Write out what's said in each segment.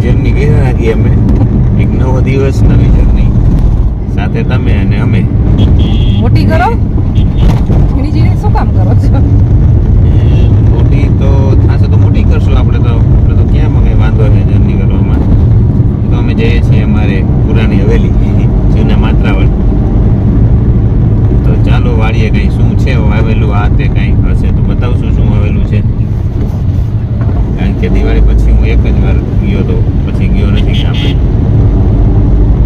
Journey કરી નાખી અમે. એક નવો દિવસ, નવી જર્ની સાથે તમે અને અમે. મોટી કરો એની જીને શું કામ કરો છો? મોટી તો થશે તો મોટી કરશું આપણે તો ક્યાં કઈ વાંધો છે જર્ની કરવામાં. તો અમે જઈએ છીએ અમારે પુરાણી હવેલી જૂના માત્રાવળ. તો ચાલો વાળીએ કઈ શું છે આવેલું, આ તે કઈ હશે તો બતાવશું શું આવેલું છે. કારણ કે દિવાળી પછી હું એક જ વાર ગયો તો પછી ગયો નથી. આપણે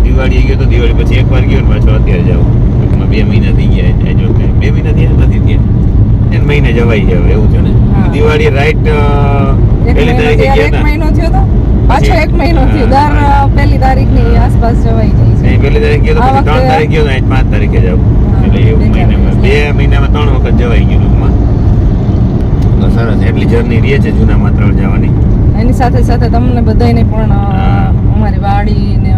દિવાળી ગયો તો દિવાળી પછી એક વાર ગયો ને પાછો અત્યારે જાઉં. ટૂંકમાં 2 મહિના થઈ ગયા. જો 2 મહિના થયા નથી ત્યાં, એને મહિને જવાઈ જાય એવું છે ને. દિવાળી રાઈટ પહેલી તારીખે ગયા એક મહિનો થયો તો પાછો 1 મહિનો થયો. દર પહેલી તારીખની આસપાસ જવાઈ જાય છે. પહેલી તારીખ ગયો તો 3 તારીખ ગયો તો 5 તારીખે જાવ. એટલે એવું મહિનામાં 2 મહિનામાં 3 વખત જવાઈ ગયું ટૂંકમાં. તો સરસ એટલી જર્ની રહે છે જૂના માત્રાવળ જવાની. એની સાથે સાથે તમને બધાને પણ અમારી વાડી ને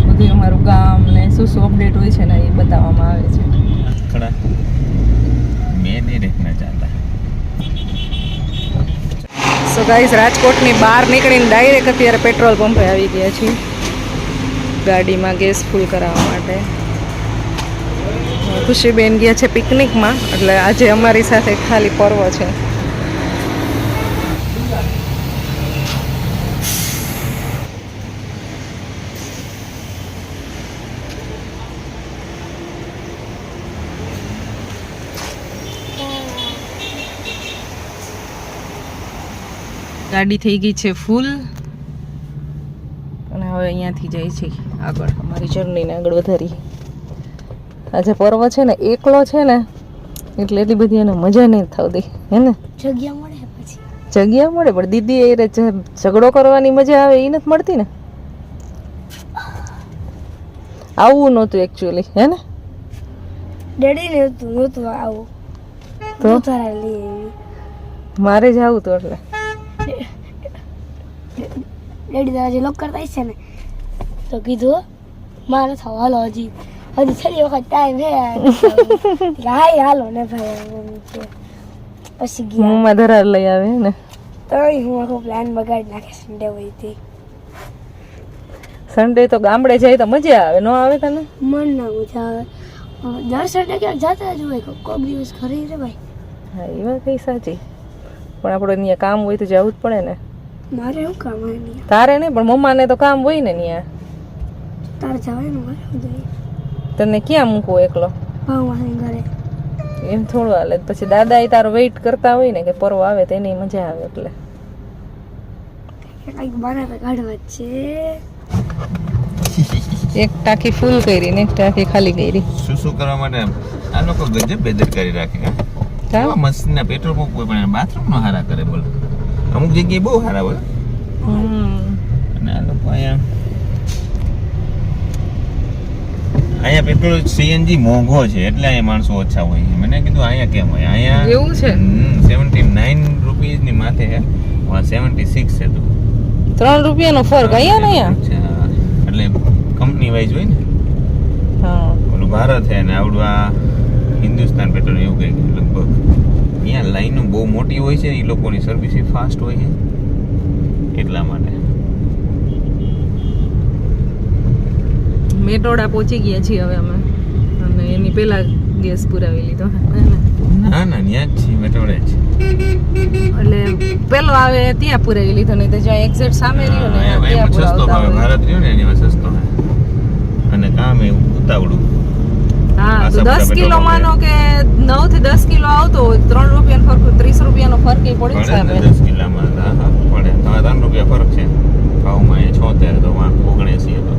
બધું અમારું ગામ ને શું શું અપડેટ હોય છે ને એ બતાવવામાં આવે છે. ખડા મેં નહીં દેખના ચાહતા. સો ગાઈસ, રાજકોટની બહાર નીકળીને ડાયરેક્ટ અત્યારે પેટ્રોલ પંપે આવી ગયા છીએ ગાડીમાં ગેસ ફૂલ કરાવવા માટે. ખુશીબેન ગયા છે પિકનિકમાં, એટલે આજે અમારી સાથે ખાલી પર્વ છે. ગાડી થઈ ગઈ છે ફૂલ અને હવે અહીંયાથી જાય છે આગળ અમારી જર્નીને આગળ વધારી. આજે પર્વ છે ને એકલો છે ને એટલે એટલી બધી એને મજા નહીં થતી હે ને. જગ્યા મળે પછી જગ્યા મળે પણ દીદી એ ઝઘડો કરવાની મજા આવે એ નથી મળતી ને. આવું નહોતું એકચ્યુઅલી હે ને. ડેડી ને નહોતું આવું તો મારે જ આવું તો એટલે ડેડી તારા લોક કરતા છે ને તો કીધું મારે થવા હાલો હજી છેલ્લી વખત ટાઈમ હે હાય હાલો ને ભાઈ. પછી ગયા હું ધરાર લઈ આવે ને તો હું આખો પ્લાન બગાડી નાખે. સન્ડે હોય તે સન્ડે તો ગામડે જાય તો મજા આવે, ન આવે તને? મન ના મજા આવે. દર સન્ડે ક્યાંક જતા જ હોય, કોઈક દિવસ ઘરે રે ભાઈ. હા એ વાત કઈ સાચી, પણ આપણે ત્યાં કામ હોય તો જવું જ પડે ને. મારે શું કામ હોય નહીં? તારે નહીં પણ મમ્માને તો કામ હોય ને ત્યાં. તારે જવાનું મારે જોઈએ. તને ક્યાં મૂકવો એકલો? ભાવમાં ઘરે એમ થોડું હાલે. પછી દાદા એ તારો વેઇટ કરતા હોય ને કે પર્વ આવે તો એની મજા આવે. એટલે કંઈક બને તો કાઢવા જ છે. એક ટાંકી ફૂલ કરી ને એક ટાંકી ખાલી કરી. શું કરવા માટે આ લોકો ગજબ બેદરકારી રાખે. મસ્તીના પેટ્રોલ પંપ કોઈ પણ બાથરૂમ નો હારા કરે બોલ. અમુક જગ્યાએ બહુ સારા હોય અને આ લોકો અહીંયા પેટ્રોલ સીએનજી મોંઘો છે એટલે અહીંયા માણસો ઓછા હોય. મને કીધું અહીંયા કેમ હોય? અહીંયા એવું છે 79 રૂપીસ ની માથે છે, 76 છે. તો 3 રૂપિયાનો ફરક અહીંયા ને અહીંયા. એટલે કંપની વાઇઝ હોય ને. હા ઓલું ભારત છે ને આવડું આ હિન્દુસ્તાન પેટ્રોલ એવું કંઈક લગભગ. અહીંયા લાઈનો બહુ મોટી હોય છે, એ લોકોની સર્વિસ ફાસ્ટ હોય છે એટલા માટે. મેટોડા પહોંચી ગયા છીએ હવે અમે, અને એની પહેલા ગેસ પુરાવી લીધો. ના ના ત્યાં જ છીએ, મેટોડે જ. એટલે પેલો આવે ત્યાં પુરાવી લીધો, નહીં તો જ્યાં એક્ઝેક્ટ સામે રહ્યો ને ત્યાં પુરાવતા હોય. ભારત રહ્યો ને એની સસ્તો અને કામ એવું ઉતાવળું. હા તો 10 કિલો માનો કે 9 થી 10 કિલો આવતો હોય 3 રૂપિયાનો ફરક, 30 રૂપિયાનો ફરક એ પડી જ સામે. 10 કિલોમાં હા પડે. 3 રૂપિયા ફરક છે ભાવમાં. એ 76 તો 79 હતો.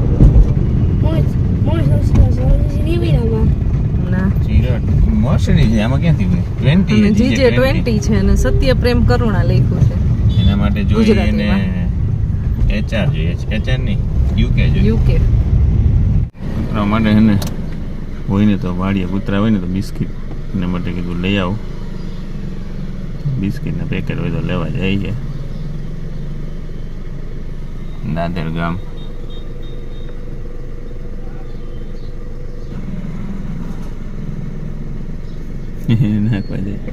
મર્સિડીઝ છે આમાં ક્યાંથી હોય? 20 જીજે 20 છે અને સત્ય પ્રેમ કરુણા લખ્યું છે. એના માટે જોઈએ એને HR જોઈએ. HR નહીં UK જોઈએ. UK કૂતરા માટે છે ને હોય ને તો વાડીએ કૂતરા હોય ને તો બિસ્કિટ એના માટે કીધું લઈ આવો. બિસ્કિટના પેકેટ હોય તો લેવા જાય છે. દાદર ગામ નાખવા જાય.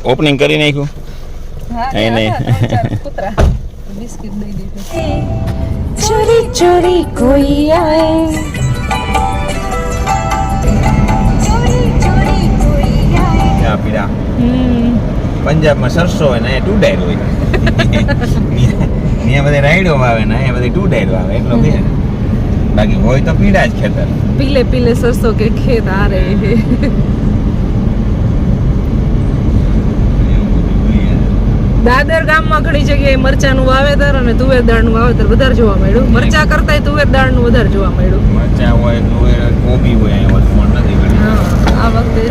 ઓપનિંગ કરી નાખ્યું નહીં, નહીં. કૂતરા બિસ્કિટ દઈ દીધું. ચોરી ચોરી કોઈ આए ત્યાં પીડા પંજાબમાં સરસો હોય ને અહીંયા ટુ ડાયર હોય ત્યાં બધા રાયડો આવે ને અહીંયા બધી ટુ ડાયર આવે એટલો કે બાકી હોય તો પીડા જ ખેતર. पीले पीले सरसों के खेत आ रहे हैं. દાદર ગામમાં ઘણી જગ્યાએ મરચાનું વાવેતર અને તુવેર દાળનું વાવેતર વધારે જોવા મળ્યું. મરચા કરતાંય તુવેર દાળનું વધારે જોવા મળ્યું. મરચા હોય તુવેર હોય, કોબી હોય અહીંયા વચમાં નથી ઘણી. હા, આ વખતે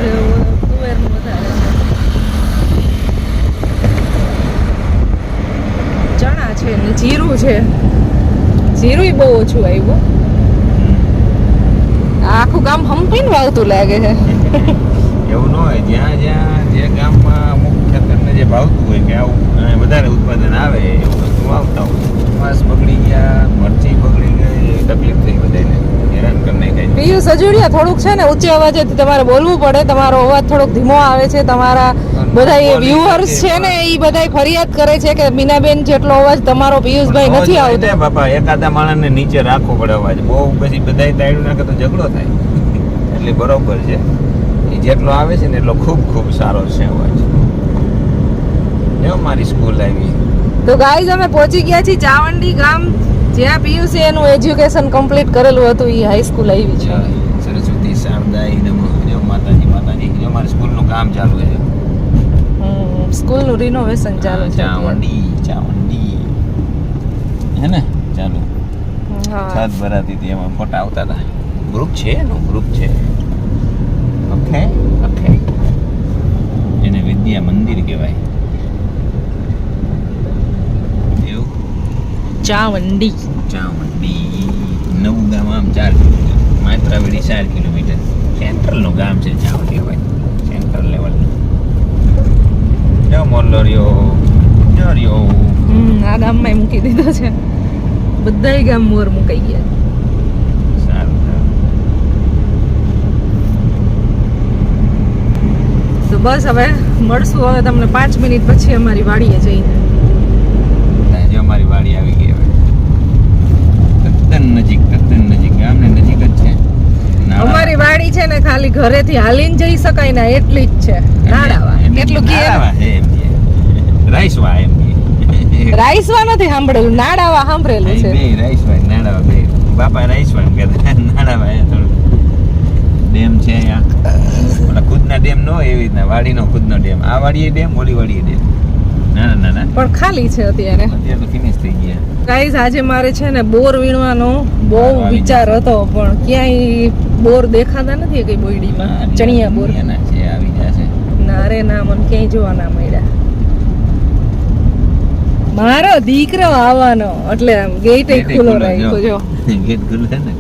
તુવેરનું વધારે છે. ચણા છે ને જીરું છે. જીરુંય બહુ ઓછું આવ્યું. આ આખું ગામ હંપીને વાવતું લાગે છે. એવું ન હોય જ્યાં જ્યાં જે ગામમાં અમુક ખેતરને જે ભાવતું હોય કે આવું વધારે ઉત્પાદન આવે એવું વસ્તુ વાવતા હોય. માસ બગડી ગયા, મરચી બગડી ગઈ, એવી તકલીફ થઈ બધાને હેરાન કરી નાખાય. પિયુષ સજુડિયા થોડુંક છે ને ઊંચી અવાજેથી તમારે બોલવું પડે. તમારો અવાજ થોડોક ધીમો આવે છે. તમારા બધા એ વ્યુઅર્સ છે ને એ બધા ફરિયાદ કરે છે કે મીનાબેન જેટલો અવાજ તમારો પિયુષભાઈ નથી આવતો. બાપા એકાદા માણસને નીચે રાખવો પડે અવાજ. બહુ પછી બધાય તાળ્યું નાખે તો ઝઘડો થાય. એટલે બરોબર છે. એ જેટલો આવે છે ને એટલો ખૂબ ખૂબ સારો છે અવાજ. જો મારી સ્કૂલ આવી. તો ગાઈઝ અમે પહોંચી ગયા છીએ ચાવંડી ગામ, જ્યાં પિયુષે એનું એજ્યુકેશન કમ્પ્લીટ કરેલું હતું. એ હાઈસ્કૂલ આવી છે. સરસ્વતી શારદાઈ નમઃ. જો માતાજી માતાજી. જો મારી સ્કૂલનું કામ ચાલુ છે. સ્કૂલનું રિનોવેશન ચાલુ છે. ચાવંડી ચાવંડી હે ને ચાલુ. હા, છત ભરાતી હતી એમાં ફોટા આવતા હતા. ગ્રુપ છે એનું ગ્રુપ છે. Okay okay. એને વિદ્યા મંદિર કહેવાય. એવું ચાવંડી. ચાવંડી નવું ગામ આમ 4 કિલોમીટર, માત્રાવેડી 4 કિલોમીટર. સેન્ટ્રલનું ગામ છે ચાવંડી ભાઈ, સેન્ટ્રલ લેવલનું. જો મોરલો રહ્યો, જો રહ્યો. આ ગામમાં મૂકી દીધો છે. બધાય ગામ મોર મુકાઈ ગયા. સારું સારું. તો બસ હવે મળશું હવે તમને 5 મિનિટ પછી અમારી વાડીએ જઈને. જો અમારી વાડી આવી ગઈ હવે. તદ્દન નજીક ગામને નજીક જ છે. અમારી વાડી છે ને ખાલી ઘરેથી હાલીને જઈ શકાય ને એટલી જ છે. નાડાવા કેટલું કે રાઈસવા એમ કે રાઈસવા નથી સાંભળેલું, નાડાવા સાંભળેલું છે. બે રાઈસવા નાડાવા બે. બાપા રાઈસવા એમ કહેતા, નાડાવા અહીંયા થોડું ડેમ છે અહીંયા. ઓલા ખુદના ડેમ નો એવી રીતના વાડીનો ખુદનો ડેમ. આ વાડીએ ડેમ, ઓલી વાડીએ ડેમ. ના પણ ખાલી છે અત્યારે. અત્યારે તો ફિનિશ થઈ ગયા. ગાઈઝ આજે મારે છે ને બોર વીણવાનો બહુ વિચાર હતો, પણ ક્યાંય બોર દેખાતા નથી કઈ બોયડીમાં. ચણિયા બોર છે આવી જશે. ના રે ના, મને ક્યાંય જોવા ના મળ્યા. મારો દીકરો આવવાનો એટલે આમ ગેટ ખુલ્લો રાખ્યો. જો ગેટ ખુલ્લો છે ને,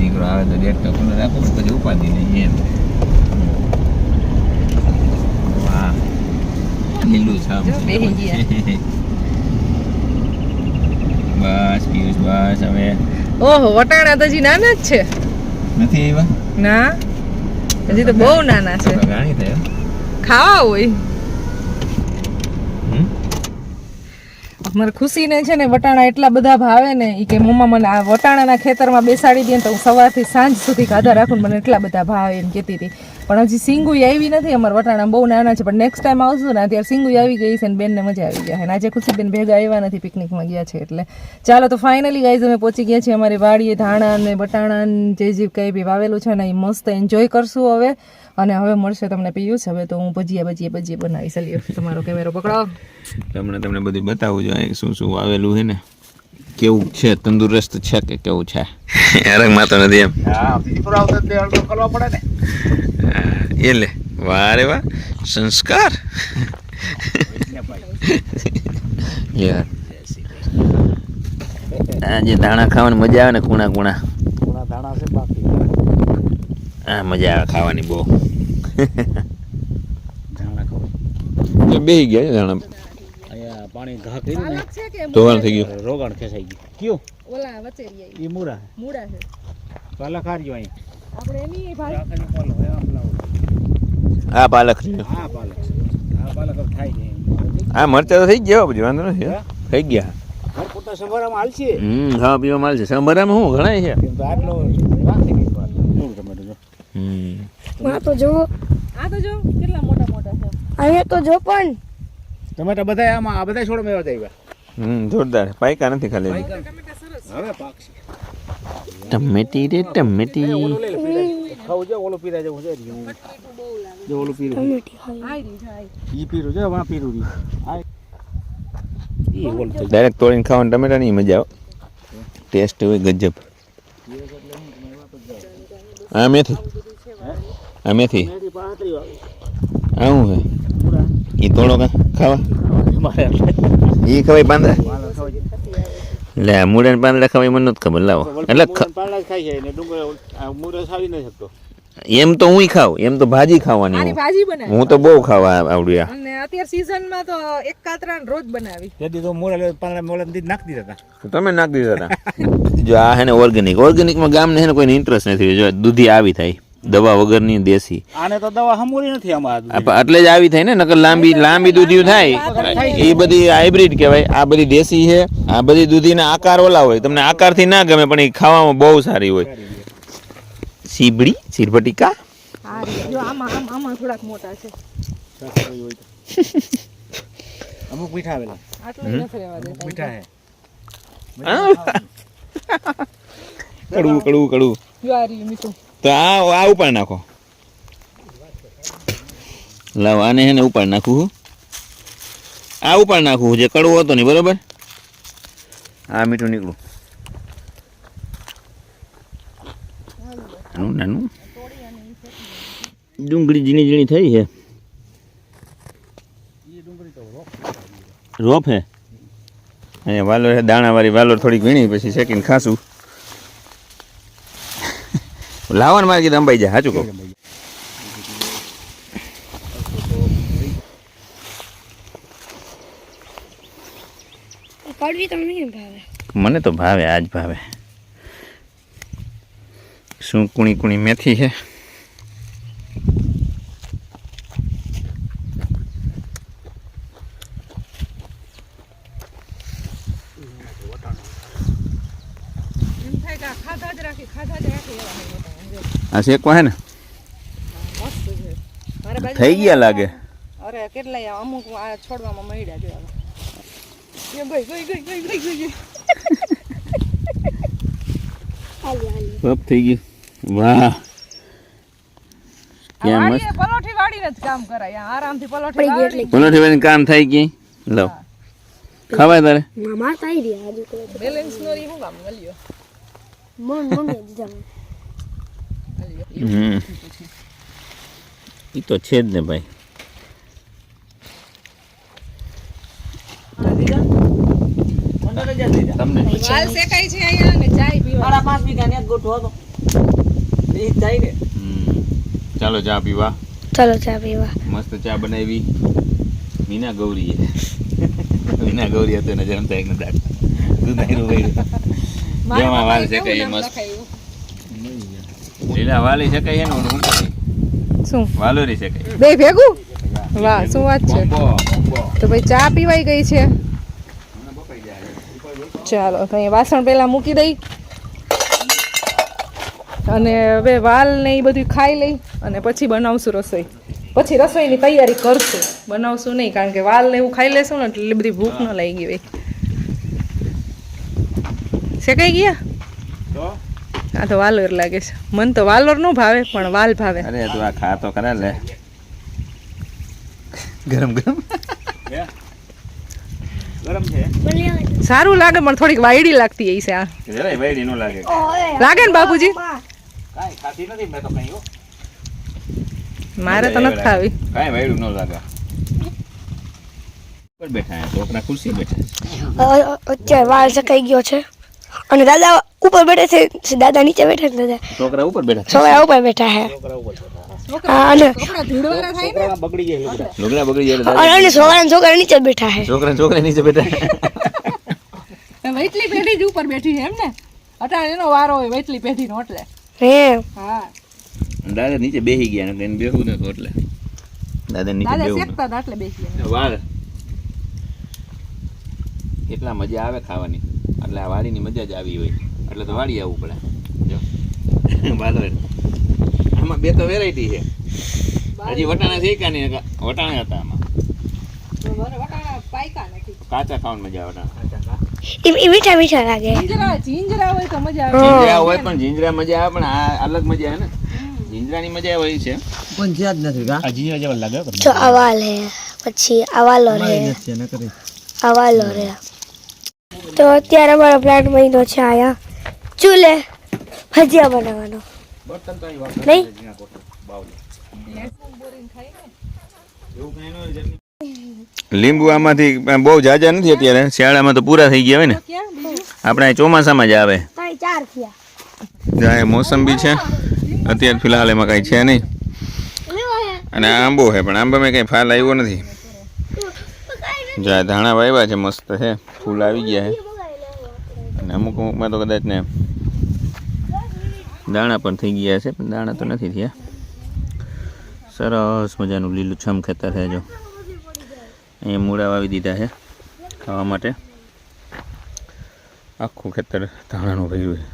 દીકરો આવે તો ગેટ તો ખુલ્લો રાખો, પછી ઉપાધી નહીં એમ. વાહ લીલું છામ બેહી ગયા. બસ પિયુષ બસ હવે. ઓહો, વટાણા તો હજી નાના જ છે. નથી આવ્યા ના, હજી તો બહુ નાના છે. ઘણી થયો ખાવા હોય. મારે ખુશીને છે ને વટાણા એટલા બધા ભાવે ને ઈ કે મમ્મા મને આ વટાણાના ખેતરમાં બેસાડી દે તો હું સવારથી સાંજ સુધી ખાધા રાખું, મને એટલા બધા ભાવે એમ કહેતી હતી. પણ હજી સિંગુઈ આવી નથી. અમારા વટાણા બહુ નાના છે, પણ નેક્સ્ટ ટાઈમ આવશું ને ત્યારે સિંગુઈ આવી ગઈ છે ને બેનને મજા આવી જાય. અને આજે ખુશીબેન ભેગા આવ્યા નથી, પિકનિકમાં ગયા છે એટલે. ચાલો તો ફાઇનલી ગાઈઝ અમે પહોંચી ગયા છીએ અમારી વાડીએ. ધાણા ને બટાણા જે કંઈ બી વાવેલું છે ને એ મસ્ત એન્જોય કરશું હવે. અને હવે મળશે તમને પિયુષ. હવે તો હું ભજીયા બનાવી ચાલ્યો. તમારો કેમેરો પકડાવો. તમને બધું બતાવું જોઈએ શું શું વાવેલું છે ને, કેવું છે, તંદુરસ્ત છે કે કેવું છે. રંગમાં તો નથી એમ. એ લે વાહ રે વાહ, સંસ્કાર. યાર આજે દાણા ખાવાની મજા આવે ને, કુણા દાણા છે બાકી. હા મજા આવે ખાવાની બહુ. બેહી ગયા દાણા. પાણી ઘા કર્યું ને ધોવાણ થઈ ગયું, રોગાણ ખેંચાઈ ગયું. કયું ઓલા વચેરિયા ઈ મૂળા છે. પાલક હારજો અહીં. આપણે એની આ પાલક રહ્યો. હા પાલક છે. પાલક હવે થાય છે આ મરચા તો થઈ ગયા હો, પછી વાંધો નથી હો. થઈ ગયા. ઘર પોતા સંભાળવામાં હાલશે ખાવા પીવા માલ છે. સંભારામાં શું ઘણા છે. કેમ તો આટલો વાત થઈ ગઈ વાત શું ટમેટો જો આ તો જુઓ, આ તો જો કેટલા મોટા મોટા છે. અહીંયા તો જો પણ ટમેટા બધા આમાં આ બધા છોડ મેવા આવ્યા જોરદાર. પાયકા નથી ખાલી હજી. ટમેટા સરસ. હવે પાકશે ટમેટી રે ટમેટી. ઓલો લઈ લે પીરા ખાવ જો ઓલો પીરા જેવું છે મીઠું બહુ લાગે. જો ઓલું પીરું ટમેટી ખાઈ. હાય રી જાય. ઈ પીરું છે વાં પીરું રી આ ઈ ઓલ થઈ ડાયરેક્ટ તોડીને ખાવાની ટમેટા ની મજા આવે. ટેસ્ટ હોય ગજબ. આ મેથી. આ મેથી. મેથી પાતરી વાળી આ શું છે? પૂરા એ તોડો કા ખાવા. મારે એ ખવાય પાંદડા. પાલક ખાવ લે આ મૂળા ને પાંદડા ખવાય મને નથી ખબર. લાવો એટલે પાલક ખાઈ જાય ને ડુંગર આ મુરસ આવી ન શકતો એમ તો હું ખાવ. એમ તો ભાજી ખાવાની આની હું. ભાજી બનાવી. હું તો બહુ ખાવા આવડ્યું. અને અત્યારે સીઝનમાં તો એક કાતરા રોજ બનાવી. તેથી તો મોરા પાંદડા મોલા દી નાખી દીધા હતા તમે નાખી દીધા હતા. જો આ હે ને ઓર્ગેનિક. ઓર્ગેનિકમાં ગામને હે ને કોઈને ઇન્ટરેસ્ટ નથી. જો દૂધી આવી થાય દવા વગરની દેશી. આને તો દવા હમુરી નથી આમાં એટલે જ આવી થાય ને. નકર લાંબી લાંબી દૂધી થાય એ બધી હાઇબ્રિડ કહેવાય. આ બધી દેશી છે. આ બધી દૂધીના આકાર ઓલા હોય. તમને આકારથી ના ગમે પણ એ ખાવામાં બહુ સારી હોય. સીબડી સીરભટિકા. હા રી. જો આમાં થોડાક મોટા છે. અમુક મીઠા આવેલા આટલું નથી રહેવા દેતા. મીઠા હે કડવું કડવું કડવું. જો આ રી મીઠું. તો આ ઉપર નાખો. લાવ આને હે ને ઉપર નાખું. આ ઉપર નાખું જે કડવું હતો ને બરોબર. આ મીઠું નીકળું. નાનું નાનું ડુંગળી ઝીણી ઝીણી થઈ છે. રોપ હે અહીંયા વાલોર હે. દાણાવાળી વાલોર થોડીક વીણી પછી શેકીને ખાશું. લાવવાનું મારે કીધું અંબાઈ જાય. સાચું કહું. કડવી તમને કેમ ભાવે? મને તો ભાવે. આજ ભાવે. શું કુણી કુણી મેથી છે. એમ થાય કે આ ખાધા જ રાખી એવા નહીં હોતા. જો, આ શેકવા હે ને મસ્ત છે. મારે બાજુ થઈ ગયા લાગે. અરે કેટલાય અમુક આ છોડવામાં મળ્યા છે. એ ગઈ ગઈ ગઈ ગઈ ગઈ ગઈ. હાલી હાલી. પપ થઈ ગયું. વાહ ક્યાં મસ્ત. વાડીએ પલોઠી વાળીને જ કામ કરાય. આ આરામથી પલોઠી પડી ગઈ વાળી. એટલે પલોઠી વાળીને કામ થાય કે લો ખવાય તારે. મામા તાઈ રહ્યા આજુ કરે છે. બેલેન્સ નો રી હું કામ ગલ્યો. મમ્મી દીધા એ તો છે જ ને ભાઈ. તમને વાલ શેકાય છે અહીંયા અને ચાય પીવા. ચાલો ચા પીવા. ચાલો ચા પીવા. મસ્ત ચા બનાવી મીના ગૌરીએ. મીના ગૌરી હતો એને જન્મ થાય એક દાખ દૂધ આયરું વળ્યું. જેમાં વાલ શેકાય એ મસ્ત. લીલા વાલી શેકાય એનું ઓલું શું કહેવાય? શું વાલોરી શેકાય. બે ભેગું? વાહ શું વાત છે. બોમ્બો. તો ભાઈ ચા પીવાઈ ગઈ છે. ચાલો તો અહીંયા વાસણ પહેલા મૂકી દઈ અને હવે વાલ ને એ બધું ખાઈ લઈ અને પછી બનાવશું રસોઈ. પછી રસોઈની તૈયારી કરશું. બનાવશું નહીં કારણ કે વાલ ને એવું ખાઈ લેશું ને એટલે બધી ભૂખ ન લાગી હોય. શેકાઈ ગયા? તો આ તો વાલોર લાગે છે. મને તો વાલોર ન ભાવે પણ વાલ ભાવે. અરે તું આ ખા તો ખરા લે. ગરમ ગરમ. હે ગરમ છે સારું લાગે પણ થોડીક વાયડી લાગતી હશે આ. જરાય વાયડી ન લાગે. લાગે ને બાપુજી? કાઈ ખાતી નથી મેં તો કઈ હો મારે તો નથી ખાવી. કાંઈ વાયડું ન લાગે. ઉપર બેઠા હે છોકરા ખુરશી બેઠા છે. અત્યારે વાળ શકાઈ ગયો છે અને દાદા ઉપર બેઠે છે, દાદા નીચે બેઠા છે. દાદા છોકરા ઉપર બેઠા છે. છોકરા ઉપર બેઠા છે. છોકરા ઉપર હા, અને છોકરા ધીડવાળા થાય ને. છોકરા બગડી જાય લુગડા લુગડા બગડી જાય એટલે અને છોકરા નીચે બેઠા છે. છોકરા નીચે બેઠા. વૈટલી પેઢી જ ઉપર બેઠી છે એમ ને? અટાણે એનો વારો હોય વૈટલી પેઢીનો એટલે. હે હા દાદા નીચે બેસી ગયા ને એને બેહવું નતું એટલે દાદા નીચે દાદા બેવું શેકતા હતા એટલે બેસી ગયા. વાળ કેટલા મજા આવે ખાવાની, એટલે આ વાડીની મજા જ આવી હોય એટલે તો વાડી આવવું પડે. જો વાદળ આમાં બે તો વેરાયટી છે. હજી વટાણા શેકા નહીં, વટાણા હતા આમાં. વટાણા પાયકા નથી. કાચા ખાવાની મજા આવે વટાણા. એ મીઠા મીઠા લાગે. જીંજરા હોય તો મજા આવે. જીંજરા હોય પણ જીંજરા મજા આવે, પણ આ અલગ મજા આવે ને. જીંજરાની મજા હોય છે પણ જ્યાં જ નથી કા આ જીરા જેવા લાગે હો. જો અવાલ હે, પછી અવાલો રે, છે ન કરી અવાલો રે. તો અત્યારે અમારો પ્લાન્ટ બન્યો છે આયા ચૂલે ભજીયા બનાવવાનો. બર્તન તો અહીં નહીં? લીંબુ આમાંથી બહુ જાજા નથી અત્યારે, શિયાળામાં તો પૂરા થઈ ગયા હોય ને. ક્યાં બીજું? આપણે અહીં ચોમાસામાં જ આવે. ત્રણ ચાર થયા. જ્યાં મોસંબી છે અત્યારે ફિલહાલ એમાં કાંઈ છે નહીં, અને આ આંબો છે પણ આંબામાં કંઈ ફાલ આવ્યો નથી. જ્યાં ધાણા વાવ્યા છે મસ્ત છે, ફૂલ આવી ગયા છે, અને અમુક અમુકમાં તો કદાચ ને દાણા પણ થઈ ગયા છે, પણ દાણા તો નથી થયા. સરસ મજાનું લીલુંછમ ખેતર છે. જો અહીંયા મૂળા વાવી દીધા છે ખાવા માટે. આખું ખેતર ધાણાનું ભર્યું છે.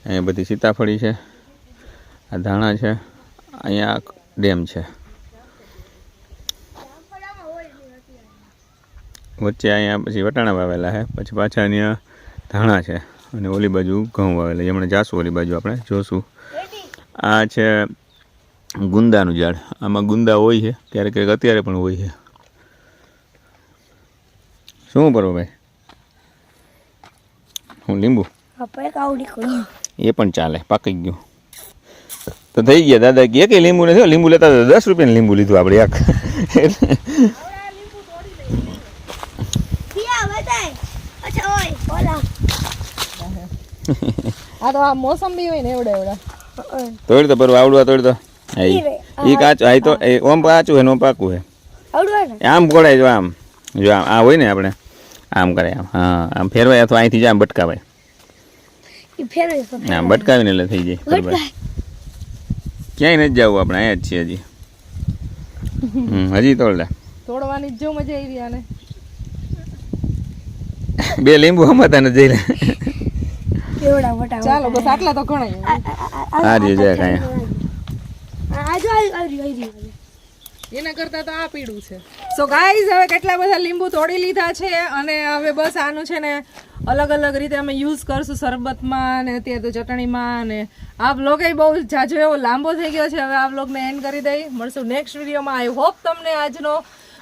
અહીંયા બધી સીતાફળી છે, આ ધાણા છે, અહીંયા ડેમ છે, વચ્ચે અહીંયા પછી વટાણા વાવેલા છે, પછી પાછા અહીંયા ધાણા છે, અને ઓલી બાજુ ઘઉં વાવેલા છે. હમણાં જાશું ઓલી બાજુ આપણે જોશું. આ છે ગુંદાનું ઝાડ, આમાં ગુંદા હોય છે ક્યારેક ક્યારેક, અત્યારે પણ હોય છે. શું કરો ભાઈ? હું લીંબુ આપણે કાવડી કરો. એ પણ ચાલે, પાકી ગયું તો થઈ ગયા. દાદા કે કે લીંબુ નથી, લીંબુ લેતા હતા 10 રૂપિયાનું લીંબુ લીધું આપણે આખ. આ તો આ મોસંબી હોય ને એવડા એવડા. તોડ તો બરોબર આવડવા તોડ તો. એ કાચું આ તો ઓમ કાચું છે ને ઓમ પાકું છે. આમ ગોળાય જો આમ, જો આમ આ હોય ને આપણે આમ કરે આમ, હા આમ ફેરવાય અથવા અહીંથી જ આમ બટકાવાય. આમ બટકાવીને એટલે થઈ જાય બરાબર. ક્યાંય નથી જવું આપણે, અહીંયા જ છીએ હજી. હજી તોડલા તોડવાની જ જો મજા આવી આને. 2 લીંબુ હમાતા ને જઈ લે. કેવડા મોટા. ચાલો બસ આટલા તો ઘણા. આ જે જાય કાંઈ આજુ આવી. એના કરતા તો આ પીળું છે. સો ગાઈઝ હવે કેટલા બધા લીંબુ તોડી લીધા છે, અને હવે બસ આનું છે ને અલગ અલગ રીતે અમે યુઝ કરશું, શરબતમાં ને અત્યારે તો ચટણીમાં. ને આ વ્લોગ એ બહુ જાજો એવો લાંબો થઈ ગયો છે, હવે આ વ્લોગને એન્ડ કરી દઈ. મળશું નેક્સ્ટ વિડીયોમાં. આઈ હોપ તમને આજનો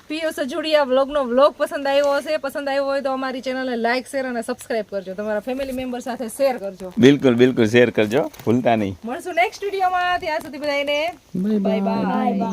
પીઓ સજુડિયા વ્લોગનો વ્લોગ પસંદ આવ્યો હશે. પસંદ આવ્યો હોય તો અમારી ચેનલને લાઇક, શેર અને સબસ્ક્રાઇબ કરજો. તમારા ફેમિલી મેમ્બર સાથે શેર કરજો. બિલકુલ બિલકુલ શેર કરજો, ભૂલતા નહીં. મળશું નેક્સ્ટ વિડીયોમાં. ત્યાં સુધી બધાને બાય બાય.